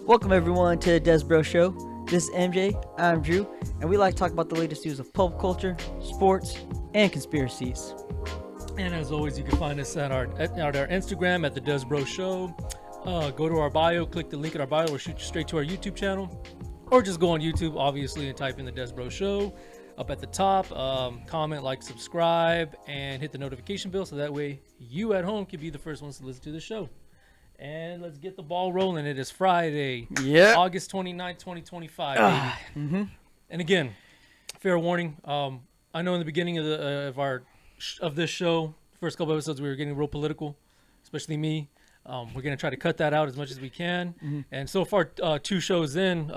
Welcome everyone to the Des Bro Show. This is MJ, I'm Drew, and we like to talk about the latest news of pop culture, sports, and conspiracies. And as always, you can find us at our Instagram at the Des Bro Show. Go to our bio, click the link in our bio, or shoot you straight to our YouTube channel. Or just go on YouTube, obviously, and type in the Des Bro Show up at the top. Comment, like, subscribe, and hit the notification bell so that way you at home can be the first ones to listen to the show. And let's get the ball rolling. It is Friday, August 29th, 2025, baby. And again, fair warning. I know in the beginning of this show, first couple episodes, we were getting real political, especially me. We're going to try to cut that out as much as we can. And so far, 2 shows in,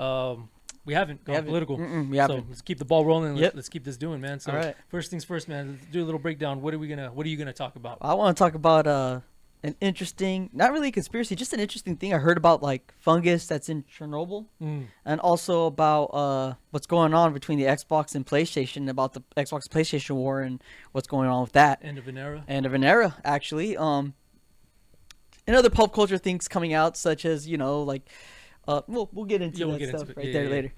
we haven't gone political. So let's keep the ball rolling. Let's keep this doing, man. So first things first, man. Let's do a little breakdown. What are you gonna talk about? I want to talk about an interesting, not really a conspiracy, just an interesting thing I heard about, like fungus that's in Chernobyl, and also about what's going on between the Xbox and PlayStation, about the Xbox PlayStation war and what's going on with that. End of an era. End of an era, actually. And other pop culture things coming out, such as we'll get into that stuff there later.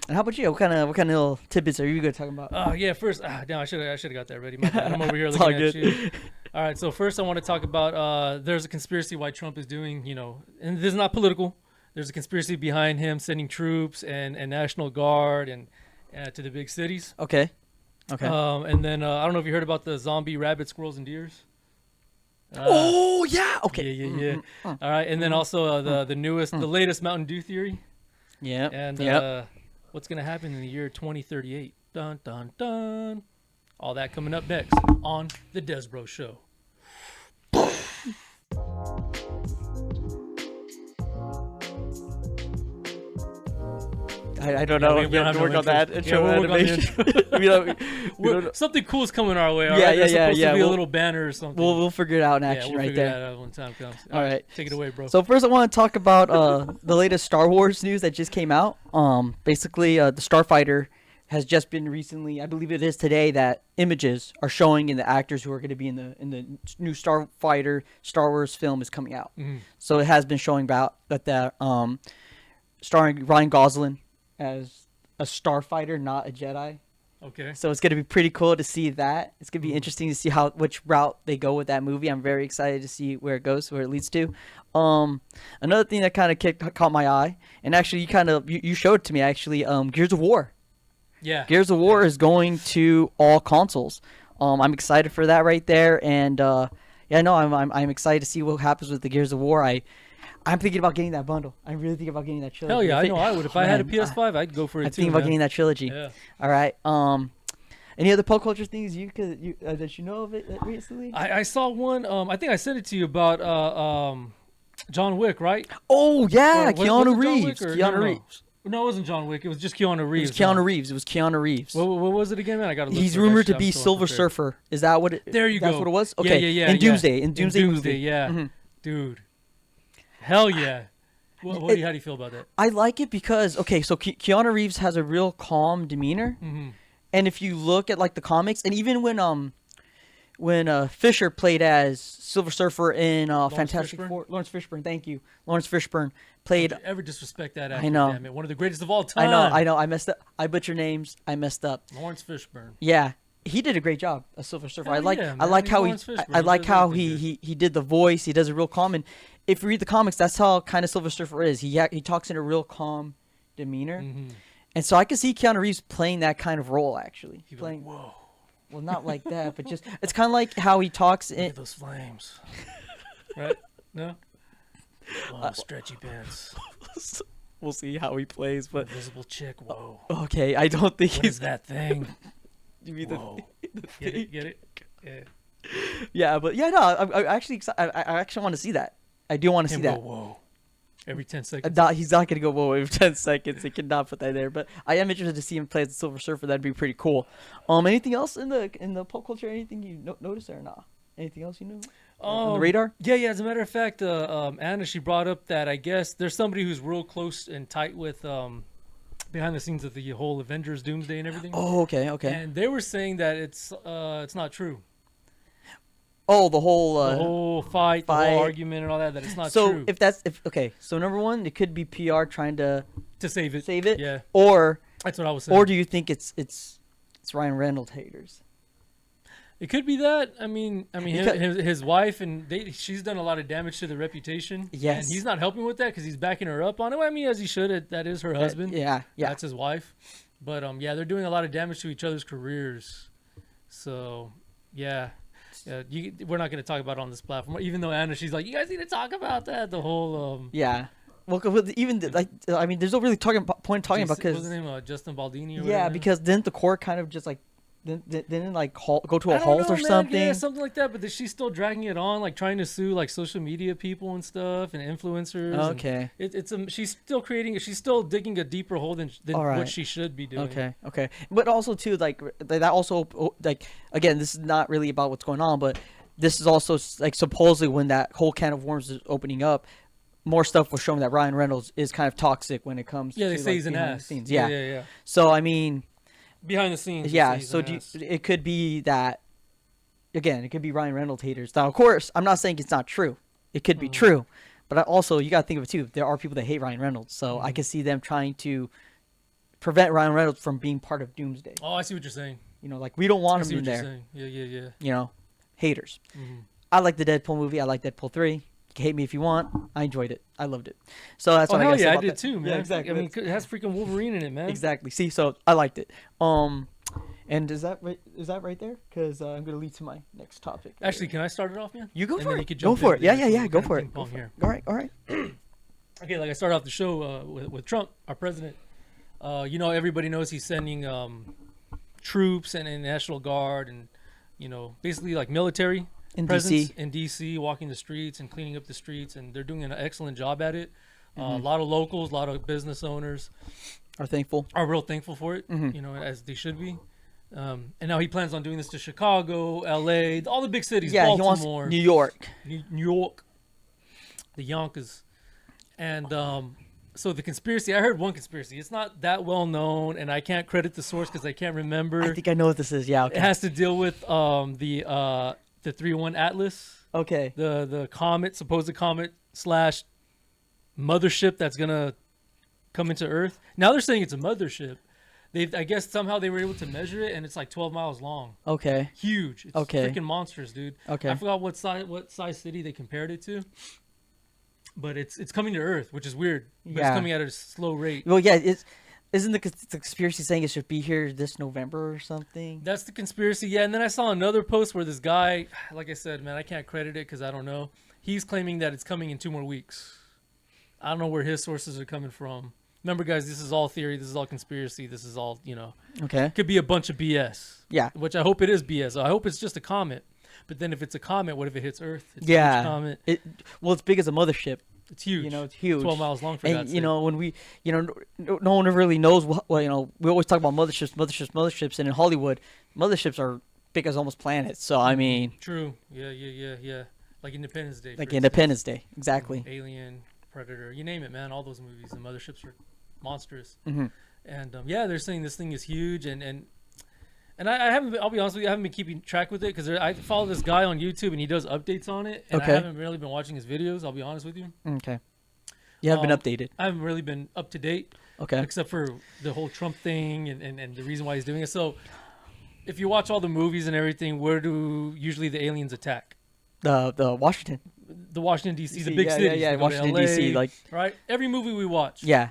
And how about you? What kind of little tidbits are you going to talk about? First, damn, I should have got that ready. My bad. I'm over here looking at you. All right, so first I want to talk about there's a conspiracy why Trump is doing, and this is not political. There's a conspiracy behind him sending troops and National Guard and to the big cities. Okay. And then I don't know if you heard about the zombie rabbits, squirrels, and deers. Oh yeah. Okay. Yeah. All right, and then also the latest Mountain Dew theory. Yeah. And what's gonna happen in the year 2038? Dun dun dun. All that coming up next on the Des Bro Show. I don't know. We have to work on that intro animation. Something cool's coming our way. All right? There's supposed to be a little banner or something. We'll figure it out in action we'll right figure there. That out when time comes. All right. Take it away, bro. So first I want to talk about the latest Star Wars news that just came out. Basically, the Starfighter has just been recently, I believe it is today, that images are showing in the actors who are going to be in the new Starfighter Star Wars film is coming out. So it has been showing about that starring Ryan Gosling as a Starfighter, not a Jedi. Okay. So it's going to be pretty cool to see that. It's going to be interesting to see which route they go with that movie. I'm very excited to see where it goes, where it leads to. Another thing that kind of caught my eye, and actually you showed it to me actually, Gears of War. Yeah. Gears of War is going to all consoles. I'm excited for that right there, and I'm excited to see what happens with the Gears of War. I'm thinking about getting that bundle. I'm really thinking about getting that trilogy. Hell yeah, I know I would. If I had a PS5, I'd go for it too. I'm thinking about getting that trilogy. Yeah. All right. Any other pop culture things that you know of it recently? I saw one. I think I sent it to you about John Wick, right? Oh yeah, Keanu Reeves. Keanu Reeves. No, it wasn't John Wick. It was just Keanu Reeves. It was Keanu Reeves. What was it again, man? I got to look. He's rumored to be Silver Surfer. Is that what it? There you go. That's what it was. Okay. Yeah. In Doomsday movie. Yeah. Dude. Hell yeah. How do you feel about that? I like it because so Keanu Reeves has a real calm demeanor, and if you look at like the comics, and even when Fisher played as Silver Surfer in Fantastic Four, Lawrence Fishburne. Thank you, Lawrence Fishburne played. Don't you ever disrespect that actor? I know. Damn it. One of the greatest of all time. I know. I messed up. I butchered names. I messed up. Lawrence Fishburne. Yeah. He did a great job as Silver Surfer. I like how he did the voice. He does a real calm, and if you read the comics, that's how kind of Silver Surfer is. He talks in a real calm demeanor, and so I can see Keanu Reeves playing that kind of role actually. Playing whoa. Well, not like that, but just it's kind of like how he talks Look at those flames, right? No, stretchy pants. We'll see how he plays, but invisible chick. Whoa. Okay, I don't think what is that thing. You mean whoa. Get it? Yeah. Yeah, but yeah, no, I actually want to see that. I do want to see that. Whoa. Every 10 seconds. He's not going to go whoa every 10 seconds. He cannot put that there. But I am interested to see him play as the Silver Surfer. That'd be pretty cool. Anything else in the pop culture? Anything you noticed there or not? Anything else you know on the radar? Yeah. As a matter of fact, Anna, she brought up that I guess there's somebody who's real close and tight with behind the scenes of the whole Avengers Doomsday and everything. Oh, okay. And they were saying that it's not true. Oh, the whole The whole fight, the whole argument, and all that. That it's not so true. Okay, so number one, it could be PR trying to save it. Save it. Yeah. Or that's what I was saying. Or do you think it's Ryan Reynolds haters? It could be that. I mean, his wife and she's done a lot of damage to the reputation. Yes. And he's not helping with that because he's backing her up on it. I mean, as he should. That is her husband. Yeah. That's his wife. But they're doing a lot of damage to each other's careers. So, yeah. We're not going to talk about it on this platform. Even though Anna, she's like, you guys need to talk about that. The whole. Yeah. Well, even there's no really point talking about because what's his name? Justin Baldini. Or yeah, because didn't the court kind of just like didn't like go to a halt or something? Yeah, something like that. But she's still dragging it on, like trying to sue like social media people and stuff and influencers. Okay. And she's still creating. She's still digging a deeper hole than what she should be doing. Okay. But also too, like that also like again, this is not really about what's going on, but this is also like supposedly when that whole can of worms is opening up. More stuff was showing that Ryan Reynolds is kind of toxic when it comes to they say he's an ass. Scenes. Yeah. So I mean, behind the scenes. Yeah. So it could be that again, it could be Ryan Reynolds haters. Now, of course, I'm not saying it's not true. It could be true, but also you got to think of it too. There are people that hate Ryan Reynolds, so I can see them trying to prevent Ryan Reynolds from being part of Doomsday. Oh, I see what you're saying. You know, like we don't want him in there. Saying. Yeah. You know, haters. Mm-hmm. I like the Deadpool movie. I like Deadpool 3. You can hate me if you want. I enjoyed it. I loved it. So that's what I gotta say about I did that. too, man. Yeah, exactly. I mean, it has freaking Wolverine in it, man. Exactly. See, so I liked it. And is that right there? Because I'm gonna lead to my next topic. Actually, can I start it off, man? You go and for then it. You Go for it. Yeah. Go for it. Here. All right. Okay, like I started off the show with Trump, our president. Everybody knows he's sending troops and National Guard and basically like military presence in DC, walking the streets and cleaning up the streets, and they're doing an excellent job at it. A lot of locals, a lot of business owners are real thankful for it, as they should be. And now he plans on doing this to Chicago, LA, all the big cities, Baltimore, he wants New York, the Yonkers. And so the conspiracy, I heard one conspiracy. It's not that well known, and I can't credit the source because I can't remember. I think I know what this is. Yeah, okay. It has to deal with the 3-1 Atlas. Okay. The comet, supposed comet / mothership that's gonna come into Earth. Now they're saying it's a mothership. I guess somehow they were able to measure it, and it's like 12 miles long. Okay. Huge. It's freaking monstrous, dude. Okay. I forgot what size city they compared it to. But it's coming to Earth, which is weird. But it's coming at a slow rate. Well, yeah, isn't the conspiracy saying it should be here this November or something? That's the conspiracy, yeah. And then I saw another post where this guy, like I said, man, I can't credit it because I don't know. He's claiming that it's coming in 2 more weeks. I don't know where his sources are coming from. Remember, guys, this is all theory. This is all conspiracy. This is all, Okay. It could be a bunch of BS. Yeah. Which I hope it is BS. I hope it's just a comet. But then if it's a comet, what if it hits Earth? It's a huge comet. It's big as a mothership. It's huge. It's huge. 12 miles long for God's sake. And, when we, no one really knows what, we always talk about motherships. And in Hollywood, motherships are big as almost planets. So, I mean. True. Yeah. Like Independence Day. Independence Day. Exactly. Alien, Predator, you name it, man. All those movies. The motherships are monstrous. Mm-hmm. And, they're saying this thing is huge. And I haven't. I'll be honest with you. I haven't been keeping track with it because I follow this guy on YouTube and he does updates on it. And I haven't really been watching his videos. I'll be honest with you. Okay. You haven't been updated. I haven't really been up to date. Okay. Except for the whole Trump thing and the reason why he's doing it. So, if you watch all the movies and everything, where do usually the aliens attack? The Washington. The Washington D.C. The big cities. Yeah. Washington D.C. Like right. Every movie we watch. Yeah.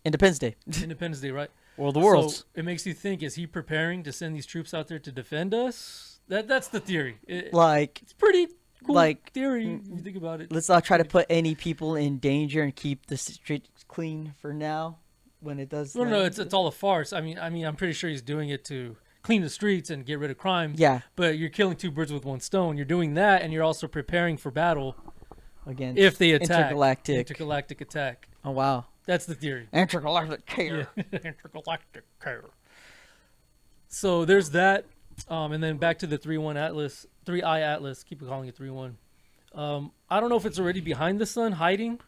Independence Day. Independence Day, right? World of Worlds. So it makes you think: is he preparing to send these troops out there to defend us? That's the theory. It's pretty cool theory if you think about it. Let's not try to put any people in danger and keep the streets clean for now. When it does. No, it's all a farce. I mean, I'm pretty sure he's doing it to clean the streets and get rid of crime. Yeah. But you're killing 2 birds with 1 stone. You're doing that, and you're also preparing for battle. Again, if they attack. Intergalactic attack. Oh wow. That's the theory. Intergalactic care. Yeah. Intergalactic care. So there's that. And then back to the 3-I Atlas. Keep calling it 3-1. I don't know if it's already behind the sun hiding,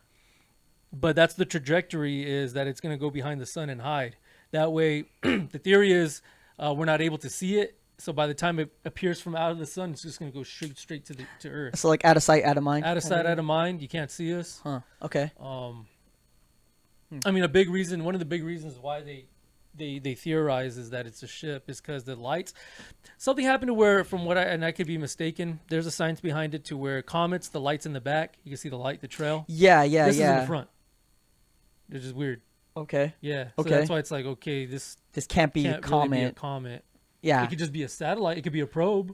but that's the trajectory is that it's going to go behind the sun and hide. That way, the theory is we're not able to see it. So by the time it appears from out of the sun, it's just gonna go straight to Earth. So like out of sight, out of mind. Out of sight, out of mind. You can't see us. Huh. Okay. I mean, one of the big reasons why they theorize is that it's a ship is because the lights. Something happened to where, and I could be mistaken. There's a science behind it to where comets, the lights in the back, you can see the light, the trail. Yeah. This is in the front. It's just weird. Okay. Yeah. So Okay. that's why it's like, okay, this can't be a can't comet. really be a comet. Yeah. It could just be a satellite. It could be a probe.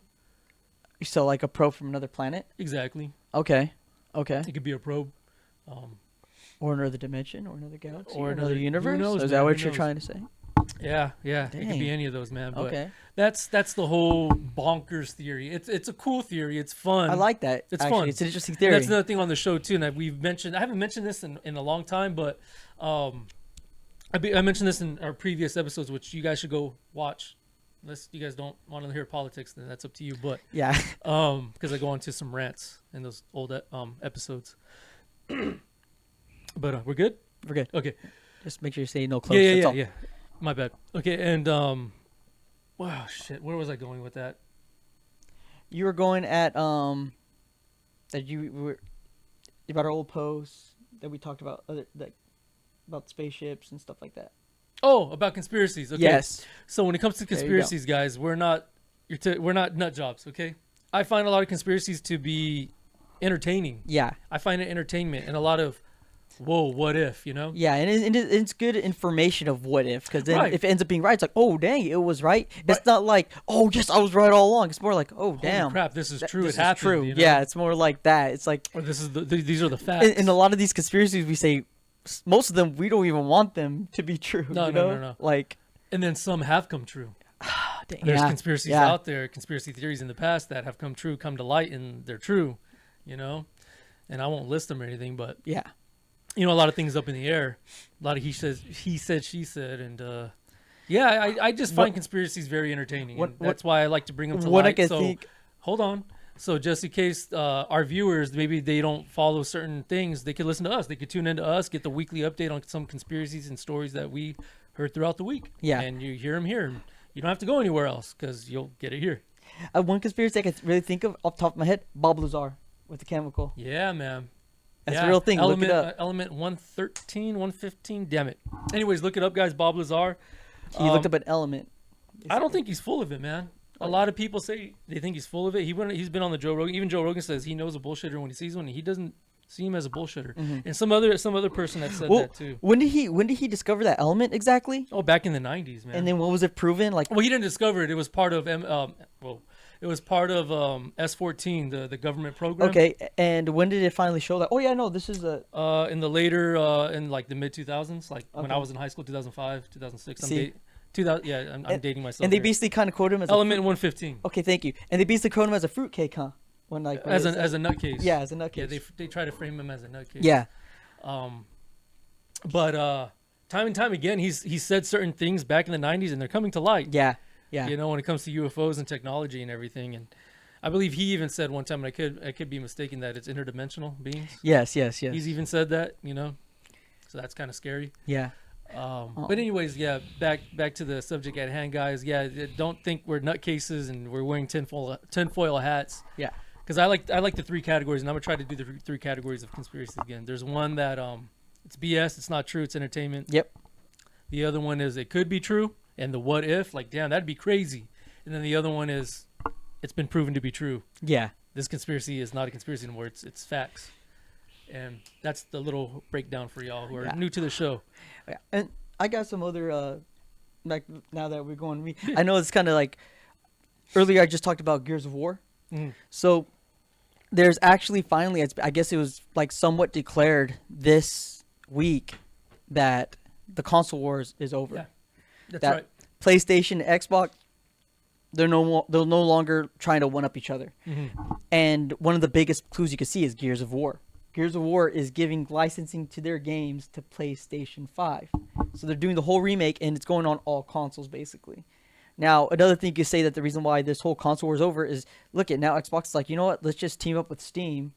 So like a probe from another planet. Exactly. Okay. It could be a probe. Or another dimension, or another galaxy, Or or another- another who universe. knows, Is man? that what Who you're knows? trying to say? Yeah. It could Dang. be any of those, man. But Okay. that's the whole bonkers theory. It's a cool theory. It's fun. I like that. It's actually. fun. It's an interesting And theory. that's another thing on the show too. And I haven't mentioned this in a long time, but I mentioned this in our previous episodes, which you guys should go watch. Unless you guys don't want to hear politics, then that's up to you. But Yeah. because I go into some rants in those old episodes. But we're good. We're good. Okay. Just make sure you say no close. Yeah. That's all. My bad. Okay, and wow, shit. Where was I going with that? You were going at that you were about our old posts that we talked about about spaceships and stuff like that. Oh, about conspiracies. Okay. Yes. So when it comes to There you go. conspiracies, guys, we're not nut jobs. Okay. I find a lot of conspiracies to be entertaining. Yeah. I find it entertainment and a lot of, whoa, what if, you know? Yeah, and it's good information of what if, because then Right. if it ends up being right, it's like, oh dang, it was right. Right. It's not like, oh yes, I was right all along. It's more like, oh Holy damn, crap, this is true. this It is happened. true. You know? Yeah, it's more like that. It's like, Or this is these are the facts. in a lot of these conspiracies, we say most of them we don't even want them to be true. No, you no, know? no, no. Like, And then some have come true. dang, There's yeah, conspiracies yeah. out there, conspiracy theories in the past that have come to light, and they're true, you know? And I won't list them or anything, but, Yeah, you know, a lot of things up in the air. A lot of he said, she said, and, yeah, I just find conspiracies very entertaining. And that's why I like to bring them to what I light. can So, think. hold on. So just in case our viewers, maybe they don't follow certain things, they could listen to us. They could tune into us, get the weekly update on some conspiracies and stories that we heard throughout the week. Yeah. And you hear them here. You don't have to go anywhere else because you'll get it here. One conspiracy I can really think of off the top of my head: Bob Lazar with the chemical. Yeah, man. That's a real thing. Look Element, it up. Element 113, 115. Damn it. Anyways, look it up, guys. Bob Lazar. He looked up an element. I don't think he's full of it, man. A lot of people say they think he's full of it. He's been on the Joe Rogan. Even Joe Rogan says he knows a bullshitter when he sees one. And he doesn't see him as a bullshitter. And some other person that said that too. When did he discover that element exactly? Oh, back in the 90s, man. And then what was it proven? Like, Well, he didn't discover it. It was part of it was part of S14, the government program. okay, and when did it finally show that? Oh yeah, no, this is a. In the later in like the mid 2000s, like when I Okay. was in high school, 2005, 2006. See. 2000. Yeah, I'm dating myself. And they here. basically kind of quote him as Element A 115 okay, thank you. And they basically quote him as a fruitcake, huh? When like when as it's- a nutcase. yeah, as a Yeah, nutcase. they try to frame him as a nutcase. Yeah, But time and time again, he said certain things back in the 90s, and they're coming to light. yeah, yeah. You know, when it comes to UFOs and technology and everything. And I believe he even said one time, and I could be mistaken, that it's interdimensional beings. Yes. He's even said that, you know, so that's kind of scary. Yeah. But anyways, yeah, back to the subject at hand, guys. Yeah, don't think we're nutcases and we're wearing tinfoil hats. Yeah. Because I like the three categories, and I'm gonna try to do the three categories of conspiracy again. There's one that it's BS, it's not true, it's entertainment. Yep. The other one is it could be true, and the what if, like damn, that'd be crazy. And then the other one is it's been proven to be true. Yeah. This conspiracy is not a conspiracy anymore. It's facts. And that's the little breakdown for y'all who are Yeah. new to the show. Yeah. And I got some other like now that we're going. I know it's kind of like earlier. I just talked about Gears of War. Mhm. So there's actually finally, I guess it was like somewhat declared this week that the console wars is over. Yeah. That's that right. PlayStation, Xbox, they're no longer trying to one up each other. Mm-hmm. And one of the biggest clues you can see is Gears of War. Gears of War is giving licensing to their games to PlayStation 5. So they're doing the whole remake, and it's going on all consoles, basically. Now, another thing you could say that the reason why this whole console war is over is, look at now Xbox is like, you know what, let's just team up with Steam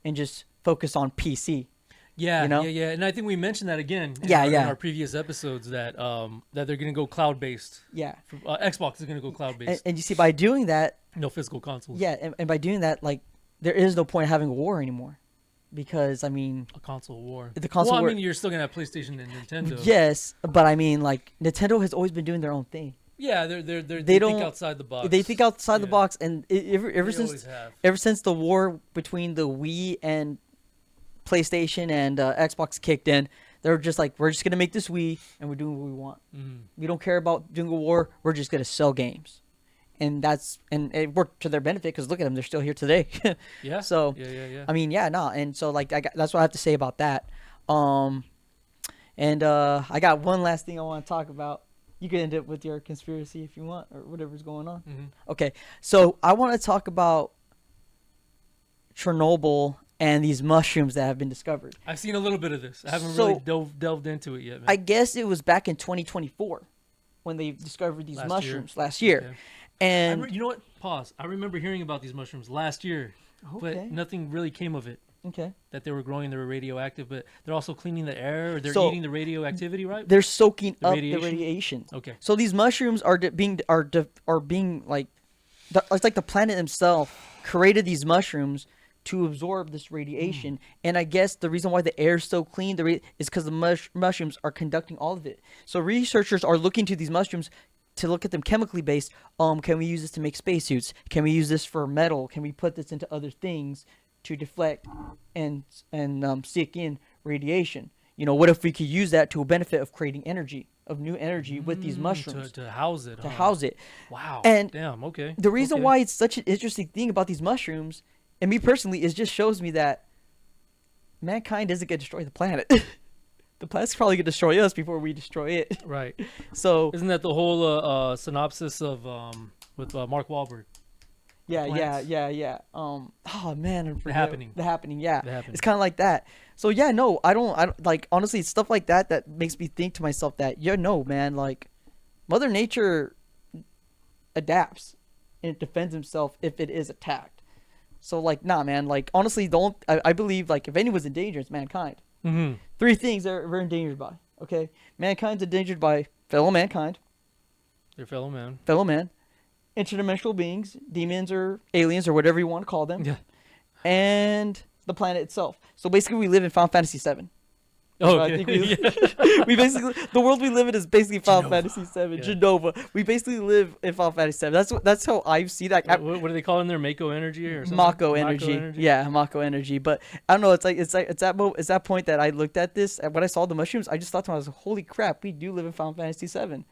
and just focus on PC. Yeah, You know? yeah. And I think we mentioned that again in our previous episodes that that they're going to go cloud-based. Yeah. Xbox is going to go cloud-based. And you see, by doing that, No physical consoles. yeah, and by doing that, like, there is no point having a war anymore. Because, I mean... A console war. The console war... I mean, you're still going to have PlayStation and Nintendo. Yes, but I mean, like, Nintendo has always been doing their own thing. Yeah, they think outside the box. They think outside the box, and ever since the war between the Wii and PlayStation and Xbox kicked in, they're just like, we're just gonna make this Wii, and we're doing what we want. We don't care about doing a war. We're just gonna sell games, and it worked to their benefit because look at them, they're still here today. Yeah. So yeah. I mean, and so like that's what I have to say about that. And I got one last thing I want to talk about. You can end it with your conspiracy if you want, or whatever's going on. Okay, so I want to talk about Chernobyl and these mushrooms that have been discovered. I've seen a little bit of this. I haven't really delved into it yet, man. I guess it was back in 2024 when they discovered these mushrooms last year. Okay. And you know what? Pause. I remember hearing about these mushrooms last year, but nothing really came of it. Okay. That they were growing, they were radioactive, but they're also cleaning the air, or they're eating the radioactivity, right? They're soaking up the radiation. Okay. So these mushrooms are being like, it's like the planet itself created these mushrooms to absorb this radiation. And I guess the reason why the air is so clean is because the mushrooms are conducting all of it. So researchers are looking to these mushrooms to look at them chemically based. Can we use this to make spacesuits? Can we use this for metal? Can we put this into other things to deflect and stick in radiation? You know, what if we could use that to a benefit of creating energy, of new energy with these mushrooms to house it? House it. Wow. And damn. Okay. The reason why it's such an interesting thing about these mushrooms, and me personally, is just shows me that mankind isn't going to destroy the planet. The planet's probably going to destroy us before we destroy it. Right. So isn't that the whole synopsis of with Mark Wahlberg? Yeah. Oh man, The Happening. Yeah. It's kind of like that. So yeah, no, I don't like, honestly, it's stuff like that makes me think to myself that man, like, Mother Nature adapts and it defends himself if it is attacked. So like, nah, man, like, honestly, I believe, like, if anyone's in danger, it's mankind. Three things we're endangered by. Okay, mankind's endangered by fellow mankind. Your fellow man. Interdimensional beings, demons or aliens or whatever you want to call them. Yeah. And the planet itself. So basically we live in Final Fantasy 7. Oh, I think we basically, the world we live in is basically Final Fantasy 7. Yeah. Genova. We basically live in Final Fantasy 7. That's how I see that. What do they call in there? Mako energy or something? Mako energy. Yeah, Mako energy. But I don't know. It's that point that I looked at this, and when I saw the mushrooms, I just thought to myself, holy crap, we do live in Final Fantasy 7.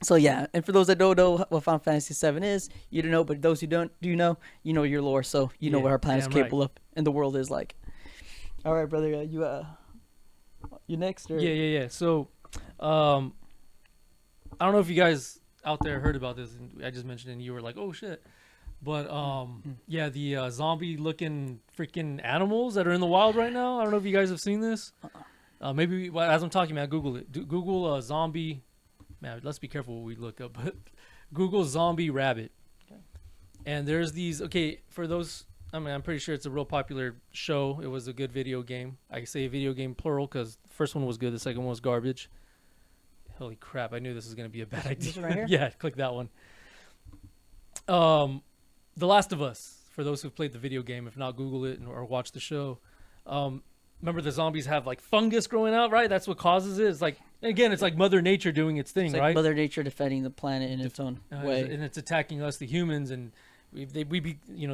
So yeah, and for those that don't know what Final Fantasy 7 is, you don't know, but those who do know, you know your lore, so you know what our planet is capable of and the world is like. All right, brother, you next? Or? Yeah. So, I don't know if you guys out there heard about this, and I just mentioned it, and you were like, oh shit. But the zombie-looking freaking animals that are in the wild right now. I don't know if you guys have seen this. Maybe as I'm talking, man, Google it. Google zombie. Man, let's be careful what we look up, but Google zombie rabbit. Okay. And there's these, for those, I mean, I'm pretty sure it's a real popular show. It was a good video game. I say video game plural because the first one was good. The second one was garbage. Holy crap. I knew this was going to be a bad idea. This one right here? Yeah, click that one. The Last of Us, for those who've played the video game, if not, Google it or watch the show. Remember the zombies have like fungus growing out, right? That's what causes it. It's like, again, it's like Mother Nature doing its thing, it's like right? Mother Nature defending the planet in its own way, and it's attacking us, the humans, and the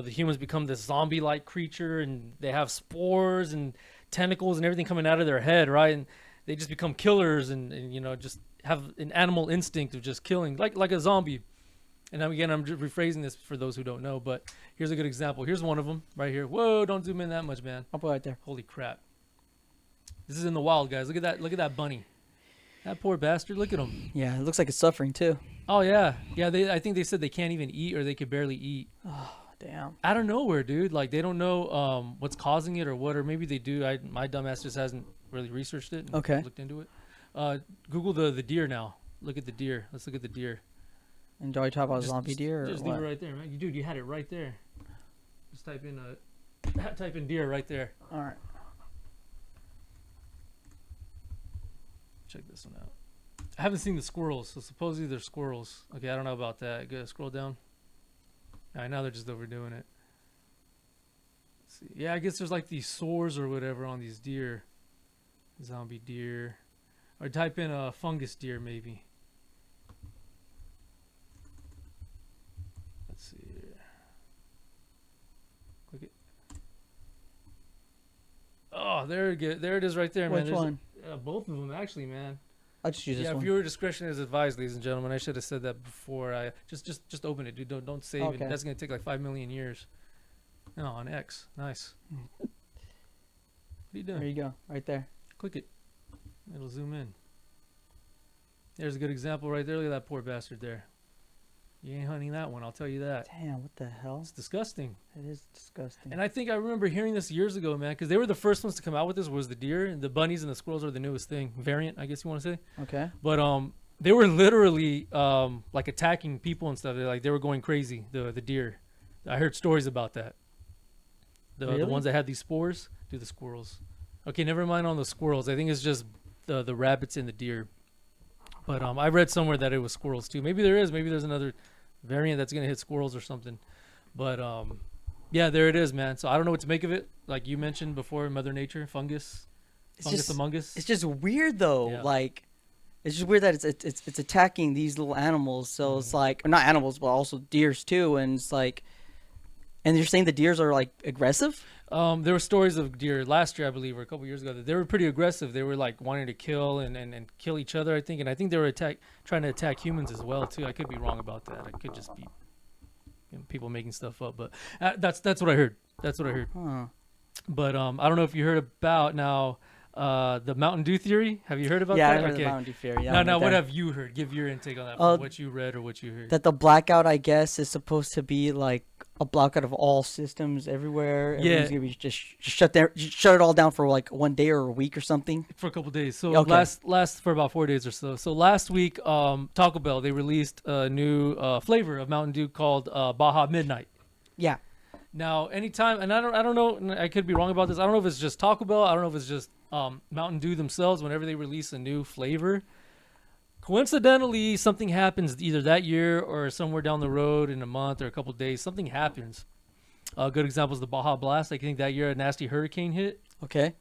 humans become this zombie-like creature, and they have spores and tentacles and everything coming out of their head, right? And they just become killers, and just have an animal instinct of just killing, like a zombie. And again, I'm just rephrasing this for those who don't know, but here's a good example. Here's one of them right here. Whoa! Don't zoom in that much, man. I'll put it right there. Holy crap! This is in the wild, guys. Look at that. Look at that bunny. That poor bastard. Look at him. Yeah, it looks like it's suffering too. Oh yeah. I think they said they can't even eat, or they could barely eat. Oh damn. Out of nowhere, dude. Like, they don't know what's causing it or what, or maybe they do. My dumbass just hasn't really researched it. And looked into it. Google the deer now. Look at the deer. Let's look at the deer. And do I talk about zombie deer? Just leave it right there, man. Dude, you had it right there. Just type in deer right there. All right. check this one out. I haven't seen the squirrels, so supposedly they're squirrels. Okay, I don't know about that. Go scroll down. All right, now they're just overdoing it. Let's see. Yeah, I guess there's like these sores or whatever on these deer. Zombie deer. Or type in a fungus deer maybe. Let's see here. Click it. Oh, there it is right there, man. Which one? Both of them actually, man. I'll just use this one. Viewer discretion is advised, ladies and gentlemen. I should have said that before. I just open it, dude. Don't save Okay. it. That's gonna take like 5 million years. No, on X. Nice. What are you doing? There you go, right there. Click it. It'll zoom in. There's a good example right there. Look at that poor bastard there. You ain't hunting that one, I'll tell you that. Damn, what the hell? It's disgusting. It is disgusting. And I think I remember hearing this years ago, man, because they were the first ones to come out with this. Was the deer and the bunnies and the squirrels are the newest thing, variant, I guess you want to say. Okay. But they were literally like attacking people and stuff. They were going crazy. The deer. I heard stories about that. The Really? ones that had these spores. Do the squirrels? Okay, never mind on the squirrels. I think it's just the rabbits and the deer. But I read somewhere that it was squirrels too. Maybe there is. Maybe there's another variant that's gonna hit squirrels or something. But yeah, there it is, man. So I don't know what to make of it. Like you mentioned before, Mother Nature, fungus among us. It's just weird though. Yeah. Like, it's just weird that it's attacking these little animals. So it's like, or not animals, but also deers too. And it's like, and you're saying the deers are like aggressive? There were stories of deer last year, I believe, or a couple years ago, that they were pretty aggressive. They were like wanting to kill and kill each other, I think. And I think they were trying to attack humans as well too. I could be wrong about that. I could just be people making stuff up. But that's what I heard. That's what I heard. Huh. But I don't know if you heard about now the Mountain Dew theory. Have you heard about Yeah, that? I heard the Mountain Dew theory. Now, right what there. have you heard? Give your intake on that. From what you read or what you heard. That the blackout, I guess, is supposed to be like a blackout of all systems everywhere. Yeah. Everything's gonna be just shut it all down for like one day or a week or something. For a couple days. So Okay. last for about 4 days or so. So last week, Taco Bell, they released a new flavor of Mountain Dew called Baja Midnight. Yeah. Now, anytime, and I don't know, and I could be wrong about this. I don't know if it's just Taco Bell. I don't know if it's just Mountain Dew themselves. Whenever they release a new flavor, coincidentally, something happens either that year or somewhere down the road in a month or a couple of days. Something happens. A good example is the Baja Blast. I think that year a nasty hurricane hit. Okay.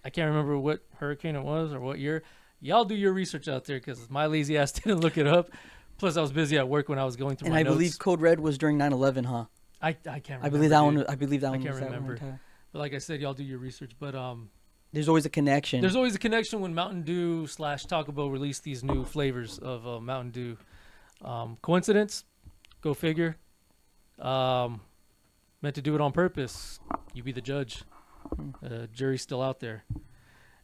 I can't remember what hurricane it was or what year. Y'all do your research out there because my lazy ass didn't look it up. Plus, I was busy at work when I was going through And my I notes. believe Code Red was during 9/11, huh? I can't remember. I believe that dude. one. I believe that one. can't was that one remember. time. But like I said, y'all do your research. But There's always a connection. there's always a connection when Mountain Dew / Taco Bell release these new flavors of Mountain Dew. Coincidence? Go figure. Meant to do it on purpose. You be the judge. Jury's still out there.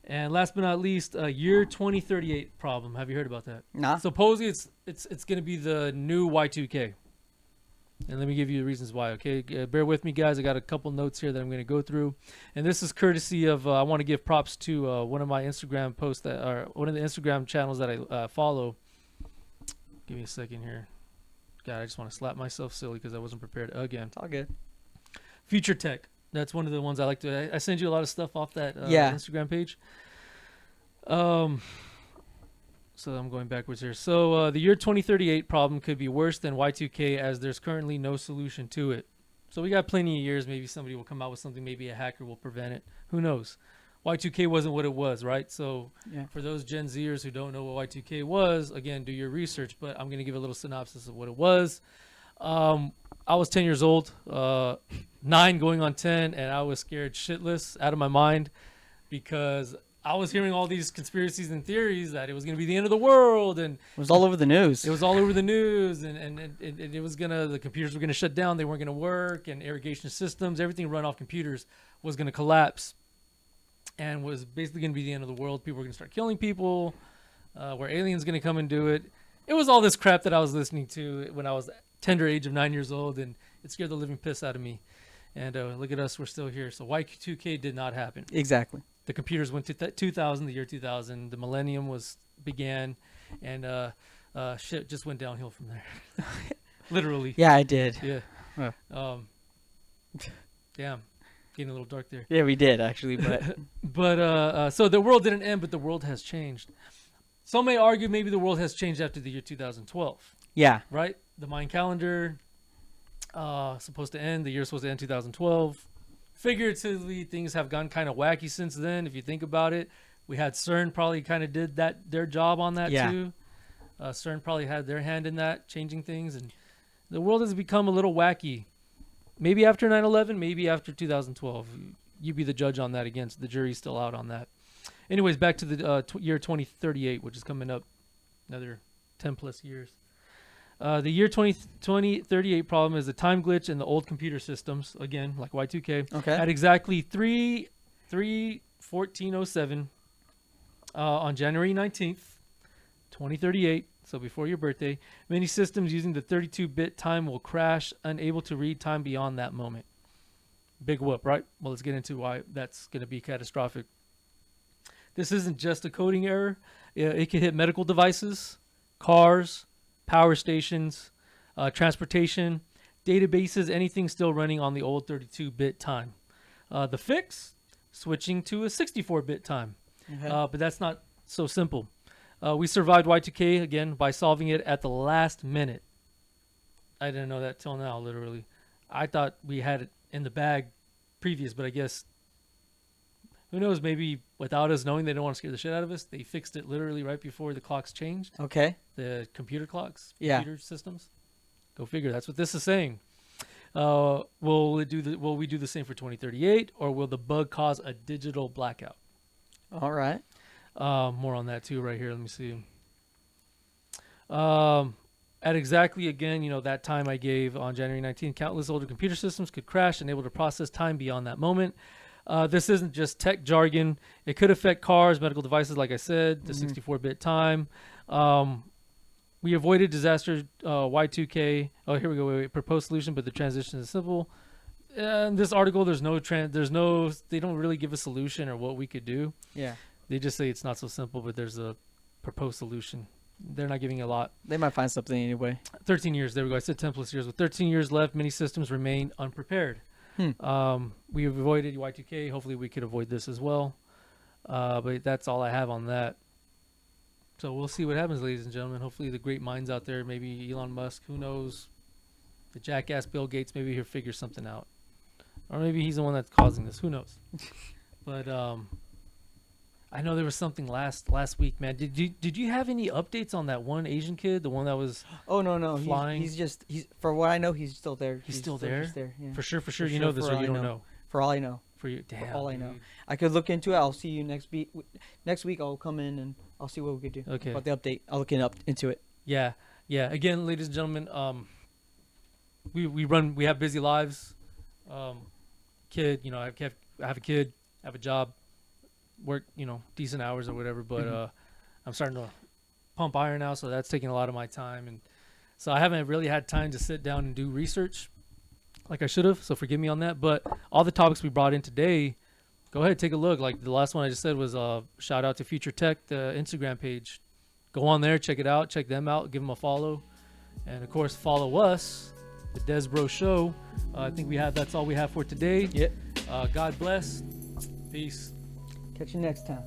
And last but not least, year 2038 problem. Have you heard about that? Nah. Supposedly it's going to be the new Y2k. And let me give you the reasons why, okay? Bear with me, guys. I got a couple notes here that I'm going to go through. And this is courtesy of, I want to give props to one of my Instagram posts, or one of the Instagram channels that I follow. Give me a second here. God, I just want to slap myself silly because I wasn't prepared again. It's all good. Future Tech. That's one of the ones I like to. I send you a lot of stuff off that Yeah. Instagram page. So I'm going backwards here. So the year 2038 problem could be worse than Y2K as there's currently no solution to it. So we got plenty of years. Maybe somebody will come out with something. Maybe a hacker will prevent it. Who knows? Y2K wasn't what it was, right? So Yeah. for those Gen Zers who don't know what Y2K was, again, do your research. But I'm going to give a little synopsis of what it was. I was 10 years old, 9 going on 10, and I was scared shitless out of my mind because I was hearing all these conspiracies and theories that it was going to be the end of the world, and It was all over the news. it was all over the news, and it was the computers were gonna shut down, they weren't gonna work, and irrigation systems, everything run off computers was gonna collapse, and was basically gonna be the end of the world. People were gonna start killing people, where aliens gonna come and do it. It was all this crap that I was listening to when I was tender age of 9 years old, and it scared the living piss out of me. And look at us, we're still here. So Y2K did not happen. Exactly. The computers went to 2000, the year 2000. The millennium began, and shit just went downhill from there. Literally. Yeah, I did. Yeah. Huh. Damn. Getting a little dark there. Yeah, we did actually, but But so the world didn't end, but the world has changed. Some may argue maybe the world has changed after the year 2012, Yeah. right? The Mayan calendar supposed to end. The year's supposed to end 2012. Figuratively, things have gone kind of wacky since then. If you think about it, we had CERN probably kind of did their job on that too. CERN probably had their hand in that, changing things, and the world has become a little wacky. Maybe after 9/11, maybe after 2012. You be the judge on that. Again, so the jury's still out on that. Anyways, back to the year 2038, which is coming up another 10 plus years. The year 2038 problem is the time glitch in the old computer systems, again, like Y2k, at exactly 3/14/07 on January 19th, 2038, so before your birthday, many systems using the 32-bit time will crash, unable to read time beyond that moment. Big whoop, right? Well, let's get into why that's going to be catastrophic. This isn't just a coding error. It can hit medical devices, cars, power stations, transportation, databases, anything still running on the old 32-bit time. The fix, switching to a 64-bit time. But that's not so simple. We survived Y2K, again, by solving it at the last minute. I didn't know that till now, literally. I thought we had it in the bag previous, but I guess, who knows, maybe without us knowing, they don't want to scare the shit out of us. They fixed it literally right before the clocks changed. Okay. The computer clocks, computer systems. Go figure. That's what this is saying. Will we do the same for 2038, or will the bug cause a digital blackout? All right. More on that too right here. Let me see. At exactly, again, that time I gave on January 19th, countless older computer systems could crash, unable to process time beyond that moment. This isn't just tech jargon. It could affect cars, medical devices, like I said, the 64-bit time. We avoided disaster Y2K. Oh, here we go. Wait. Proposed solution, but the transition is simple. In this article, they don't really give a solution or what we could do. Yeah. They just say it's not so simple, but there's a proposed solution. They're not giving a lot. They might find something anyway. 13 years. There we go. I said 10 plus years. With 13 years left, many systems remain unprepared. We have avoided Y2K. Hopefully we could avoid this as well. But that's all I have on that. So we'll see what happens, ladies and gentlemen. Hopefully the great minds out there, maybe Elon Musk, who knows, the jackass Bill Gates, maybe he'll figure something out. Or maybe he's the one that's causing this. Who knows? But I know there was something last week, man. Did you have any updates on that one Asian kid, the one that was no flying? He's for what I know, he's still there. He's still there? Yeah. For sure. You know this, or you don't know? For all I know. For you, damn. For all I know, I could look into it. I'll see you next week. Next week I'll come in and I'll see what we could do. Okay. About the update, I'll look into it. Yeah. Again, ladies and gentlemen, we have busy lives. Kid, I have a kid, I have a job, work, decent hours or whatever. But I'm starting to pump iron now, so that's taking a lot of my time, and so I haven't really had time to sit down and do research like I should have. So forgive me on that. But all the topics we brought in today, go ahead, take a look. Like the last one I just said was shout out to Future Tech, the Instagram page. Go on there, check it out, check them out, give them a follow, and of course follow us, the Des Bro Show. I think that's all we have for today. Yep. God bless. Peace. Catch you next time.